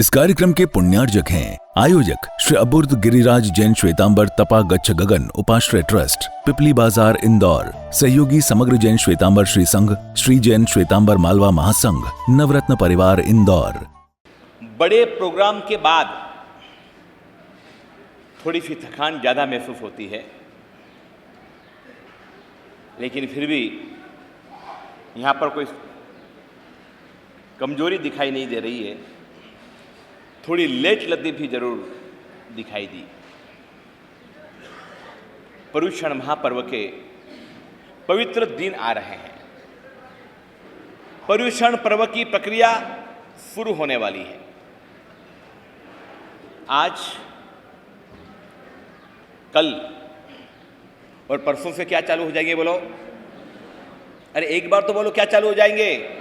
इस कार्यक्रम के पुण्यार्जक हैं आयोजक श्री अबुर्द गिरिराज जैन श्वेतांबर तपा गच्छ गगन उपाश्रय ट्रस्ट, पिपली बाजार, इंदौर। सहयोगी समग्र जैन श्वेतांबर श्री संघ, श्री जैन श्वेतांबर मालवा महासंघ, नवरत्न परिवार, इंदौर। बड़े प्रोग्राम के बाद थोड़ी सी थकान ज़्यादा महसूस होती है, लेकिन फिर भी यहाँ पर कोई कमजोरी दिखाई नहीं दे रही है। थोड़ी लेट लद्दी भी जरूर दिखाई दी। पर्युषण महापर्व के पवित्र दिन आ रहे हैं। पर्युषण पर्व की प्रक्रिया शुरू होने वाली है। आज, कल और परसों से क्या चालू हो जाएंगे? बोलो, अरे एक बार तो बोलो, क्या चालू हो जाएंगे?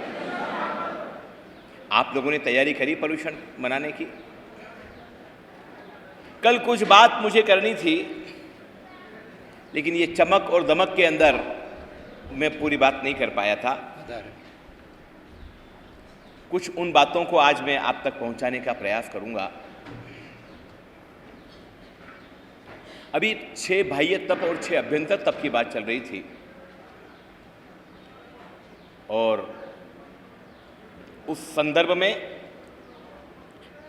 आप लोगों ने तैयारी करी पर्युषण मनाने की? कल कुछ बात मुझे करनी थी, लेकिन ये चमक और दमक के अंदर मैं पूरी बात नहीं कर पाया था। कुछ उन बातों को आज मैं आप तक पहुंचाने का प्रयास करूंगा। अभी 6 बाह्य तप और 6 अभ्यंतर तप की बात चल रही थी, और उस संदर्भ में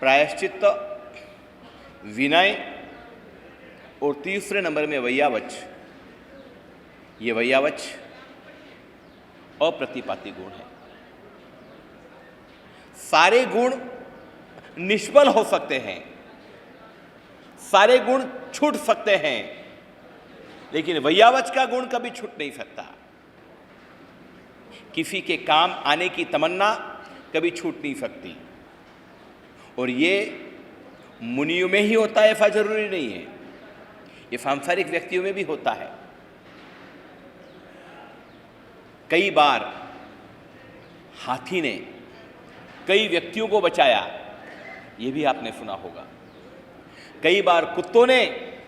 प्रायश्चित्त, विनय और तीसरे नंबर में वैयावच। ये वैयावच अप्रतिपाती गुण है। सारे गुण निष्फल हो सकते हैं, सारे गुण छूट सकते हैं, लेकिन वैयावच का गुण कभी छूट नहीं सकता। किसी के काम आने की तमन्ना कभी छूट नहीं सकती, और ये मुनियों में ही होता है, ऐसा जरूरी नहीं है। ये सांसारिक व्यक्तियों में भी होता है। कई बार हाथी ने कई व्यक्तियों को बचाया, ये भी आपने सुना होगा। कई बार कुत्तों ने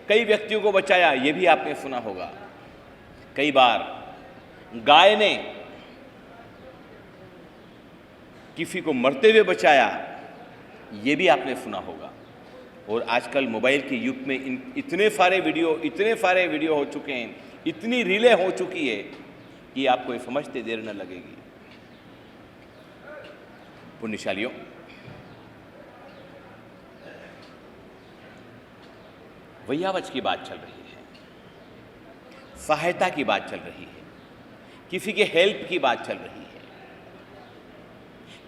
कई व्यक्तियों को बचाया, ये भी आपने सुना होगा। कई बार गाय ने किसी को मरते हुए बचाया, ये भी आपने सुना होगा। और आजकल मोबाइल के युग में इतने सारे वीडियो हो चुके हैं, इतनी रीलें हो चुकी है कि आपको ये समझते देर न लगेगी। पुण्यशालियों, वैयावच की बात चल रही है, सहायता की बात चल रही है, किसी के हेल्प की बात चल रही है,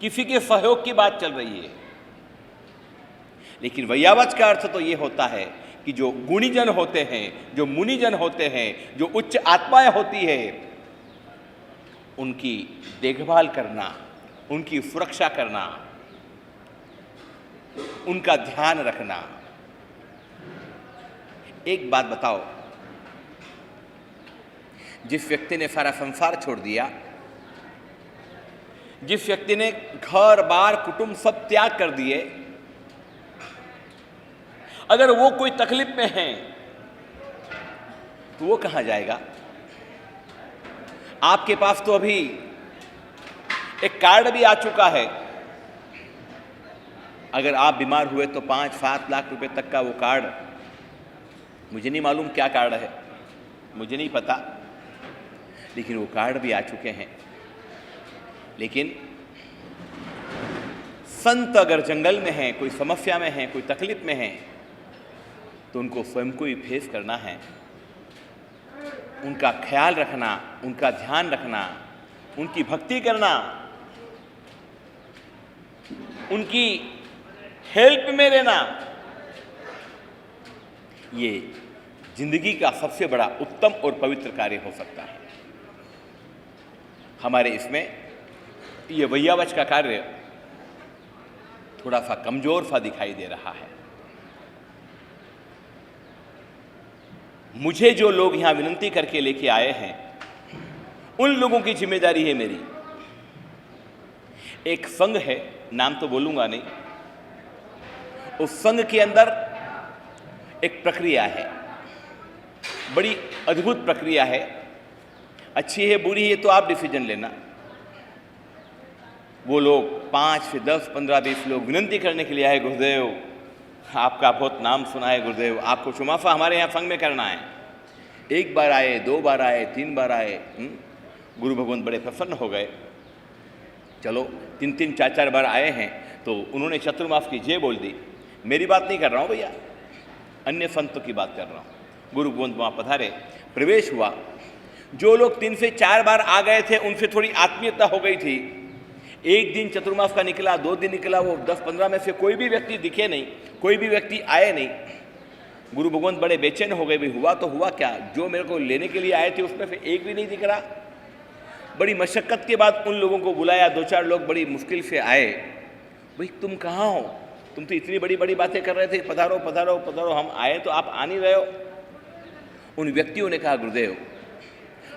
किसी के सहयोग की बात चल रही है। लेकिन वैयावच का अर्थ तो ये होता है कि जो गुणीजन होते हैं, जो मुनिजन होते हैं, जो उच्च आत्माएं होती है, उनकी देखभाल करना, उनकी सुरक्षा करना, उनका ध्यान रखना। एक बात बताओ, जिस व्यक्ति ने सारा संसार छोड़ दिया, जिस व्यक्ति ने घर बार कुटुंब सब त्याग कर दिए, अगर वो कोई तकलीफ में है तो वो कहां जाएगा? आपके पास तो अभी एक कार्ड भी आ चुका है। अगर आप बीमार हुए तो 5-7 लाख रुपए तक का वो कार्ड, मुझे नहीं मालूम क्या कार्ड है, मुझे नहीं पता, लेकिन वो कार्ड भी आ चुके हैं। लेकिन संत अगर जंगल में हैं, कोई समस्या में हैं, कोई तकलीफ में हैं, तो उनको स्वयं को ही फेस करना है। उनका ख्याल रखना, उनका ध्यान रखना, उनकी भक्ति करना, उनकी हेल्प में रहना, ये जिंदगी का सबसे बड़ा उत्तम और पवित्र कार्य हो सकता है। हमारे इसमें ये वैयावच का कार्य थोड़ा सा कमजोर सा दिखाई दे रहा है। मुझे जो लोग यहां विनती करके लेके आए हैं, उन लोगों की जिम्मेदारी है मेरी। एक संघ है, नाम तो बोलूंगा नहीं, उस संघ के अंदर एक प्रक्रिया है, बड़ी अद्भुत प्रक्रिया है। अच्छी है बुरी है तो आप डिसीजन लेना। वो लोग 5 से 10, 15, 20 लोग विनंती करने के लिए आए, गुरुदेव आपका बहुत नाम सुना है गुरुदेव, आपको शुमाफा हमारे यहाँ संग में करना है। 1 बार आए, 2 बार आए, 3 बार आए, गुरु भगवंत बड़े प्रसन्न हो गए। चलो 3-3, 4-4 बार आए हैं तो उन्होंने चतुर्मास की जय बोल दी। मेरी बात नहीं कर रहा हूँ भैया, अन्य संतों की बात कर रहा हूँ। गुरु भगवंत वहाँ पधारे, प्रवेश हुआ। जो लोग 3 से 4 बार आ गए थे उनसे थोड़ी आत्मीयता हो गई थी। 1 दिन चतुर्मास का निकला, 2 दिन निकला, वो 10-15 में से कोई भी व्यक्ति दिखे नहीं, कोई भी व्यक्ति आए नहीं। गुरु भगवंत बड़े बेचैन हो गए, भाई हुआ तो हुआ क्या, जो मेरे को लेने के लिए आए थे उसमें से एक भी नहीं दिख रहा। बड़ी मशक्क़त के बाद उन लोगों को बुलाया, 2-4 लोग बड़ी मुश्किल से आए। भाई तुम कहाँ हो, तुम तो इतनी बड़ी बड़ी बातें कर रहे थे, पधारो पधारो पधारो, हम आए तो आप आ नहीं रहे हो। उन व्यक्तियों ने कहा गुरुदेव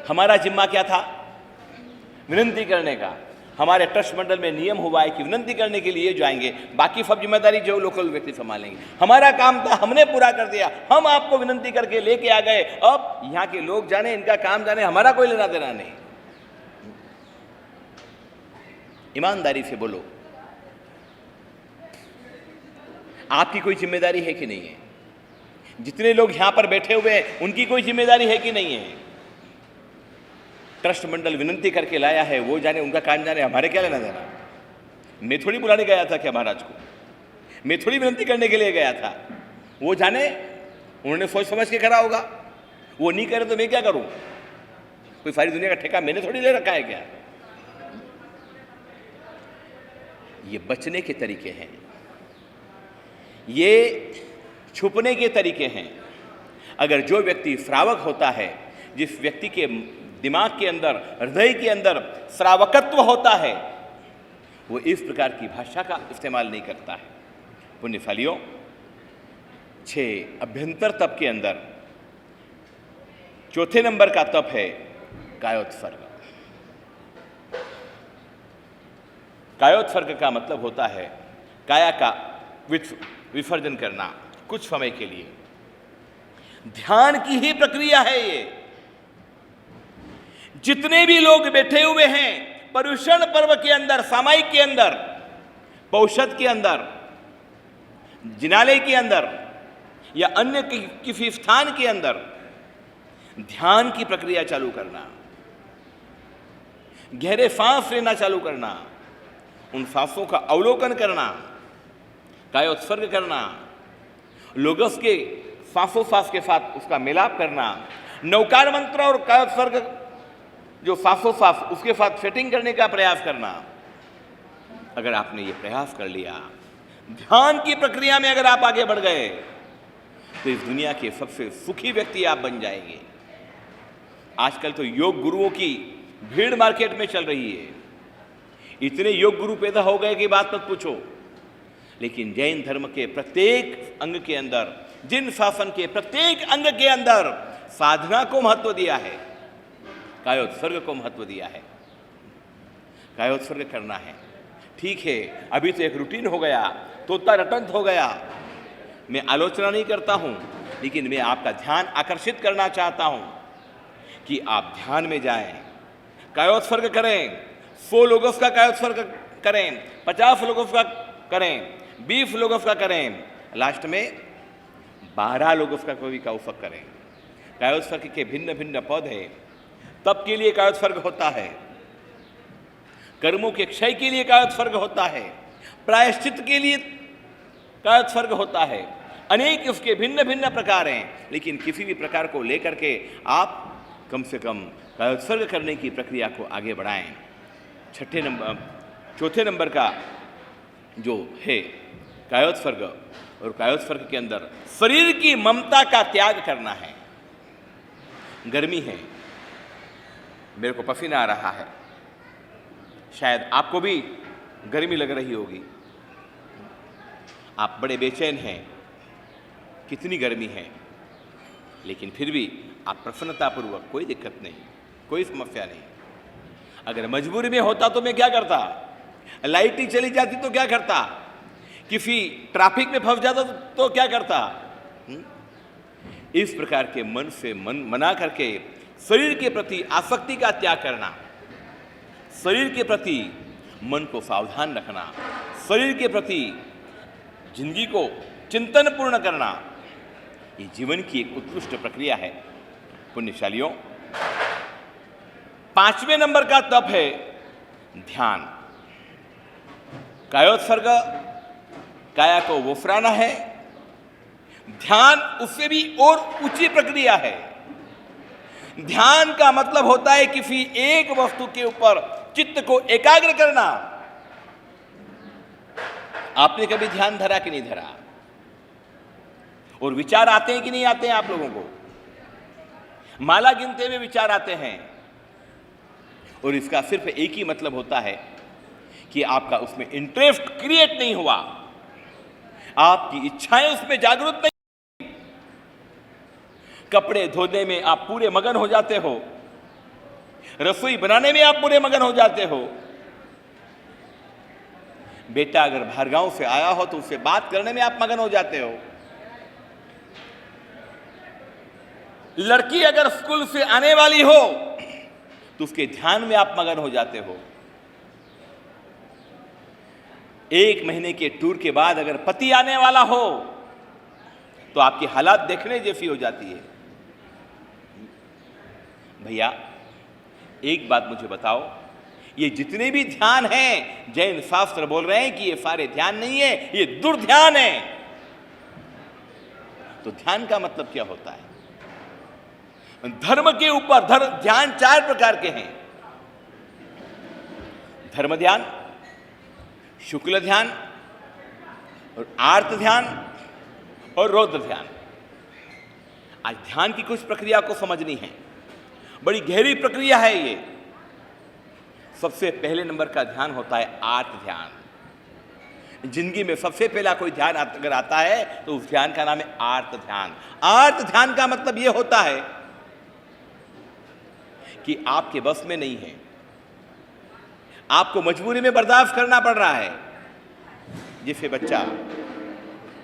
हमारा जिम्मा क्या था, विनंती करने का। हमारे ट्रस्ट मंडल में नियम हुआ है कि विनंती करने के लिए जाएंगे, बाकी सब जिम्मेदारी जो लोकल व्यक्ति संभालेंगे। हमारा काम था, हमने पूरा कर दिया, हम आपको विनंती करके लेके आ गए। अब यहाँ के लोग जाने, इनका काम जाने, हमारा कोई लेना देना नहीं। ईमानदारी से बोलो, आपकी कोई जिम्मेदारी है कि नहीं है? जितने लोग यहां पर बैठे हुए हैं उनकी कोई जिम्मेदारी है कि नहीं है? ट्रस्ट मंडल विनंती करके लाया है, वो जाने, उनका काम जाने, हमारे क्या लेना देना। मैं थोड़ी बुलाने गया था क्या महाराज को, मैं थोड़ी विनंती करने के लिए गया था, वो जाने, उन्होंने सोच समझ के करा होगा। वो नहीं करे तो मैं क्या करूं? कोई सारी दुनिया का ठेका मैंने थोड़ी ले रखा है क्या? ये बचने के तरीके हैं, ये छुपने के तरीके हैं। अगर जो व्यक्ति श्रावक होता है, जिस व्यक्ति के दिमाग के अंदर, हृदय के अंदर श्रावकत्व होता है, वो इस प्रकार की भाषा का इस्तेमाल नहीं करता है। पुण्यफलियों, 6 अभ्यंतर तप के अंदर चौथे नंबर का तप है कायोत्सर्ग। कायोत्सर्ग का मतलब होता है काया का विसर्जन करना कुछ समय के लिए। ध्यान की ही प्रक्रिया है ये। जितने भी लोग बैठे हुए हैं पर्युषण पर्व के अंदर, सामायिक के अंदर, पौषध के अंदर, जिनालय के अंदर या अन्य किसी स्थान के अंदर, ध्यान की प्रक्रिया चालू करना, गहरे सांस लेना चालू करना, उन सांसों का अवलोकन करना, कायोत्सर्ग करना, लोगस के सांसों सांस के साथ उसका मिलाप करना, नवकार मंत्र और कायोत्सर्ग जो सांसों सांस उसके साथ सेटिंग करने का प्रयास करना। अगर आपने ये प्रयास कर लिया, ध्यान की प्रक्रिया में अगर आप आगे बढ़ गए, तो इस दुनिया के सबसे सुखी व्यक्ति आप बन जाएंगे। आजकल तो योग गुरुओं की भीड़ मार्केट में चल रही है। इतने योग गुरु पैदा हो गए कि बात मत पूछो। लेकिन जैन धर्म के प्रत्येक अंग के अंदर, जिन शासन के प्रत्येक अंग के अंदर साधना को महत्व दिया है, कायोत्सर्ग को महत्व दिया है। कायोत्सर्ग करना है, ठीक है, अभी तो एक रूटीन हो गया, तोता रटंत हो गया। मैं आलोचना नहीं करता हूं, लेकिन मैं आपका ध्यान आकर्षित करना चाहता हूं कि आप ध्यान में जाएं, कायोत्सर्ग करें। 100 लोगों का कायोत्सर्ग करें, 50 लोगों का करें, 20 लोगों का करें, लास्ट में 12 लोगों का कोई कायोत्सर्ग करें। कायोत्सर्ग के भिन्न भिन्न पद है। तप के लिए कायोत्सर्ग होता है, कर्मों के क्षय के लिए कायोत्सर्ग होता है, प्रायश्चित के लिए कायोत्सर्ग होता है। अनेक उसके भिन्न भिन्न प्रकार हैं, लेकिन किसी भी प्रकार को लेकर के आप कम से कम कायोत्सर्ग करने की प्रक्रिया को आगे बढ़ाएं। चौथे नंबर का जो है कायोत्सर्ग, और कायोत्सर्ग के अंदर शरीर की ममता का त्याग करना है। गर्मी है, मेरे को पसीना आ रहा है, शायद आपको भी गर्मी लग रही होगी, आप बड़े बेचैन हैं, कितनी गर्मी है, लेकिन फिर भी आप प्रसन्नतापूर्वक, कोई दिक्कत नहीं, कोई समस्या नहीं। अगर मजबूरी में होता तो मैं क्या करता, लाइट ही चली जाती तो क्या करता, किसी ट्रैफिक में फंस जाता तो क्या करता। इस प्रकार के मन से मना करके शरीर के प्रति आसक्ति का त्याग करना, शरीर के प्रति मन को सावधान रखना, शरीर के प्रति जिंदगी को चिंतनपूर्ण करना, ये जीवन की एक उत्कृष्ट प्रक्रिया है। पुण्यशालियों, 5वें नंबर का तप है ध्यान। कायोत्सर्ग, काया को वफराना है। ध्यान उससे भी और ऊंची प्रक्रिया है। ध्यान का मतलब होता है किसी एक वस्तु के ऊपर चित्त को एकाग्र करना। आपने कभी ध्यान धरा कि नहीं धरा? और विचार आते हैं कि नहीं आते हैं आप लोगों को? माला गिनते हुए विचार आते हैं, और इसका सिर्फ एक ही मतलब होता है कि आपका उसमें इंटरेस्ट क्रिएट नहीं हुआ, आपकी इच्छाएं उसमें जागृत नहीं। कपड़े धोने में आप पूरे मगन हो जाते हो, रसोई बनाने में आप पूरे मगन हो जाते हो। बेटा अगर बाहर गांव से आया हो तो उससे बात करने में आप मगन हो जाते हो। लड़की अगर स्कूल से आने वाली हो तो उसके ध्यान में आप मगन हो जाते हो। 1 महीने के टूर के बाद अगर पति आने वाला हो तो आपकी हालात देखने जैसी हो जाती है। भैया एक बात मुझे बताओ, ये जितने भी ध्यान हैं, जैन शास्त्र बोल रहे हैं कि ये सारे ध्यान नहीं है, ये दुर्ध्यान है। तो ध्यान का मतलब क्या होता है? धर्म के ऊपर ध्यान 4 प्रकार के हैं। धर्म ध्यान, शुक्ल ध्यान, और आर्त ध्यान और रौद्र ध्यान। आज ध्यान की कुछ प्रक्रिया को समझनी है, बड़ी गहरी प्रक्रिया है ये। सबसे पहले नंबर का ध्यान होता है आर्त ध्यान। जिंदगी में सबसे पहला कोई ध्यान अगर आता है तो उस ध्यान का नाम है आर्त ध्यान। आर्त ध्यान का मतलब यह होता है कि आपके बस में नहीं है, आपको मजबूरी में बर्दाश्त करना पड़ रहा है। जैसे बच्चा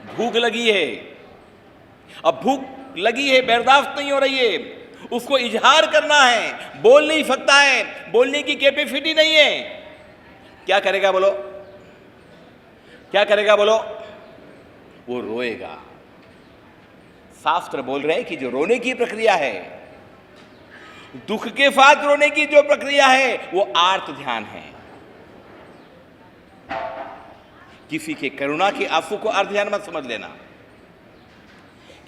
भूख लगी है, अब भूख लगी है, बर्दाश्त नहीं हो रही है, उसको इजहार करना है, बोल नहीं सकता है, बोलने की कैपेसिटी नहीं है। क्या करेगा बोलो? क्या करेगा बोलो? वो रोएगा। शास्त्र बोल रहे हैं कि जो रोने की प्रक्रिया है, दुख के साथ रोने की जो प्रक्रिया है, वो आर्त ध्यान है। किसी के करुणा के आंसू को आर्त ध्यान मत समझ लेना,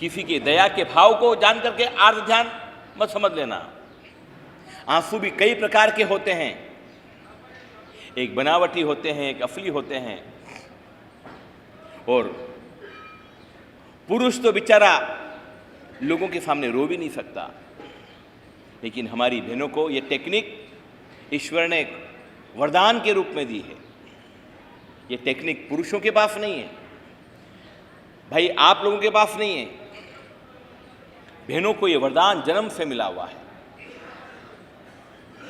किसी के दया के भाव को जान करके आर्त ध्यान मत समझ लेना। आंसू भी कई प्रकार के होते हैं, एक बनावटी होते हैं, एक असली होते हैं। और पुरुष तो बेचारा लोगों के सामने रो भी नहीं सकता, लेकिन हमारी बहनों को ये टेक्निक ईश्वर ने वरदान के रूप में दी है। ये टेक्निक पुरुषों के पास नहीं है भाई, आप लोगों के पास नहीं है। बहनों को ये वरदान जन्म से मिला हुआ है।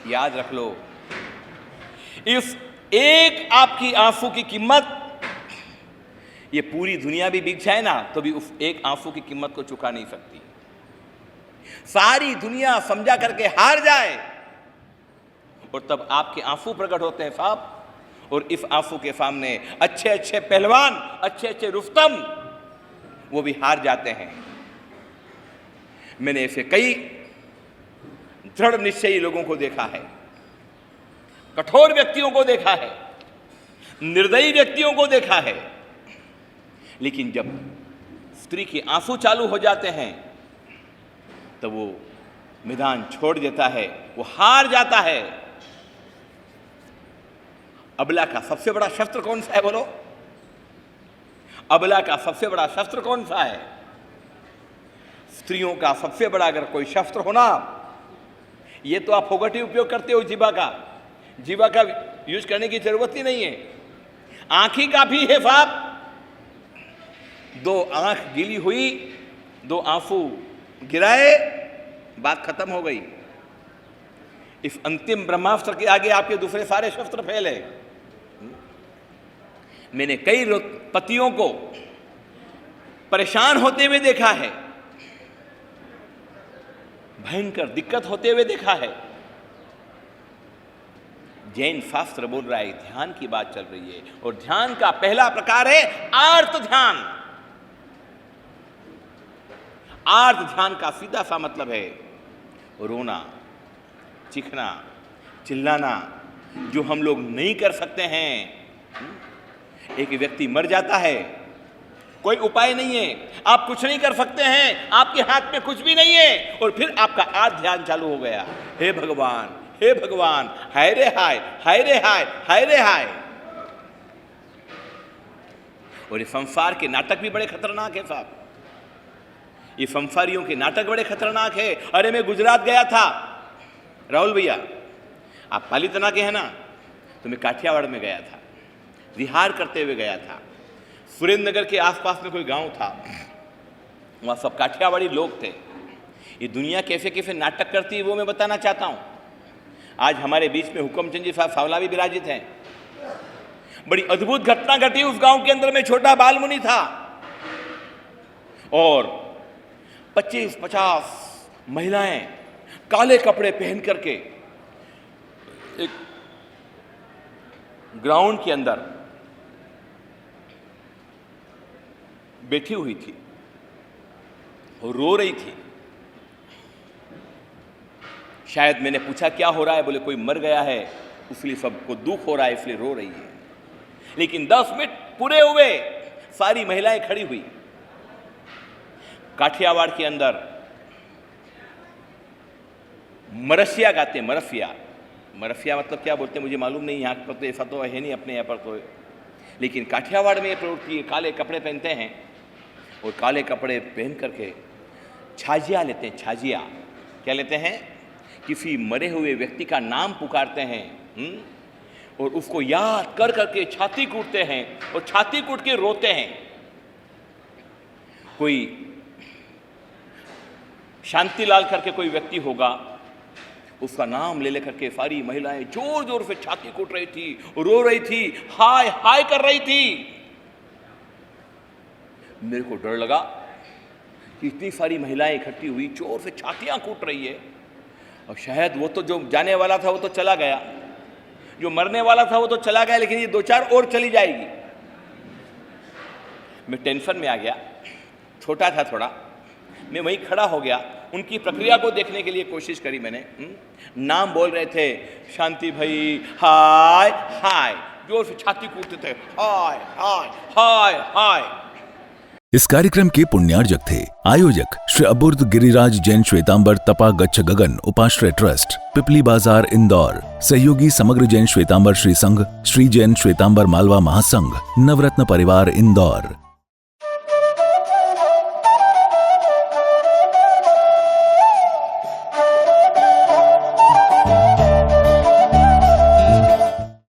याद रख लो, इस एक आपकी आंसू की कीमत, ये पूरी दुनिया भी बिक जाए ना तो भी उस एक आंसू की कीमत को चुका नहीं सकती। सारी दुनिया समझा करके हार जाए और तब आपके आंसू प्रकट होते हैं साहब। और इस आंसू के सामने अच्छे अच्छे पहलवान, अच्छे अच्छे रुस्तम, वो भी हार जाते हैं। मैंने ऐसे कई दृढ़ निश्चयी लोगों को देखा है, कठोर व्यक्तियों को देखा है, निर्दयी व्यक्तियों को देखा है, लेकिन जब स्त्री के आंसू चालू हो जाते हैं तो वो मैदान छोड़ देता है, वो हार जाता है। अबला का सबसे बड़ा शस्त्र कौन सा है बोलो? अबला का सबसे बड़ा शस्त्र कौन सा है? स्त्रियों का सबसे बड़ा अगर कोई शस्त्र होना, ये तो आप फोगटी उपयोग करते हो जीवा का, जीवा का यूज करने की जरूरत ही नहीं है। आंखी का भी है साहब, 2 आंख गीली हुई, 2 आंसू गिराए, बात खत्म हो गई। इस अंतिम ब्रह्मास्त्र के आगे आपके दूसरे सारे शस्त्र फेल है। मैंने कई पतियों को परेशान होते हुए देखा है, भयंकर दिक्कत होते हुए देखा है। जैन शास्त्र बोल रहा है ध्यान की बात चल रही है, और ध्यान का पहला प्रकार है आर्त ध्यान। आर्त ध्यान का सीधा सा मतलब है रोना, चीखना, चिल्लाना, जो हम लोग नहीं कर सकते हैं। एक व्यक्ति मर जाता है, कोई उपाय नहीं है, आप कुछ नहीं कर सकते हैं, आपके हाथ में कुछ भी नहीं है, और फिर आपका आर्त ध्यान चालू हो गया, हे भगवान, हे भगवान, हाय रे हाय, हाय रे हाय, हाय रे हाय। और ये संसार के नाटक भी बड़े खतरनाक है साहब, ये संसारियों के नाटक बड़े खतरनाक है। अरे मैं गुजरात गया था, राहुल भैया आप पालीतना के हैं ना, तो मैं काठियावाड़ में गया था, विहार करते हुए गया था। सुरेंद्रनगर के आसपास में कोई गांव था, वहाँ सब काठियावाड़ी लोग थे। ये दुनिया कैसे कैसे नाटक करती है वो मैं बताना चाहता हूँ। आज हमारे बीच में हुक्मचंद जी साहब सावला भी विराजित हैं। बड़ी अद्भुत घटना घटी उस गांव के अंदर में। छोटा बालमुनि था और 25-50 महिलाएं काले कपड़े पहन करके एक ग्राउंड के अंदर बैठी हुई थी और रो रही थी। शायद मैंने पूछा क्या हो रहा है, बोले कोई मर गया है इसलिए सबको दुख हो रहा है इसलिए रो रही है। लेकिन 10 मिनट पूरे हुए, सारी महिलाएं खड़ी हुई। काठियावाड़ के अंदर मरसिया गाते, मरसिया, मरसिया मतलब क्या बोलते हैं मुझे मालूम नहीं, यहाँ पर तो ऐसा तो है नहीं अपने यहाँ पर तो, लेकिन काठियावाड़ में ये प्रवृत्ति, काले कपड़े पहनते हैं और काले कपड़े पहन करके छाजिया लेते हैं। छाजिया क्या लेते हैं? किसी मरे हुए व्यक्ति का नाम पुकारते हैं और उसको याद कर करके छाती कूटते हैं और छाती कूट के रोते हैं। कोई शांतिलाल करके कोई व्यक्ति होगा, उसका नाम ले लेकर के सारी महिलाएं जोर जोर से छाती कूट रही थी, रो रही थी, हाय हाय कर रही थी। मेरे को डर लगा कि इतनी सारी महिलाएं इकट्ठी हुई, जोर से छातियां कूट रही है, और शायद वो तो जो जाने वाला था वो तो चला गया, जो मरने वाला था वो तो चला गया, लेकिन ये 2-4 और चली जाएगी। मैं टेंशन में आ गया, छोटा था थोड़ा, मैं वहीं खड़ा हो गया, उनकी प्रक्रिया को देखने के लिए कोशिश करी मैंने। नाम बोल रहे थे, शांति भाई, हाय हाय, जोर से छाती कूटते थे, हाय हाय हाय हाय। इस कार्यक्रम के पुण्यार्जक थे आयोजक श्री अबुर्द गिरिराज जैन श्वेतांबर तपा गच्छ गगन उपाश्रय ट्रस्ट, पिपली बाजार इंदौर। सहयोगी समग्र जैन श्वेतांबर श्री संघ, श्री जैन श्वेतांबर मालवा महासंघ, नवरत्न परिवार इंदौर।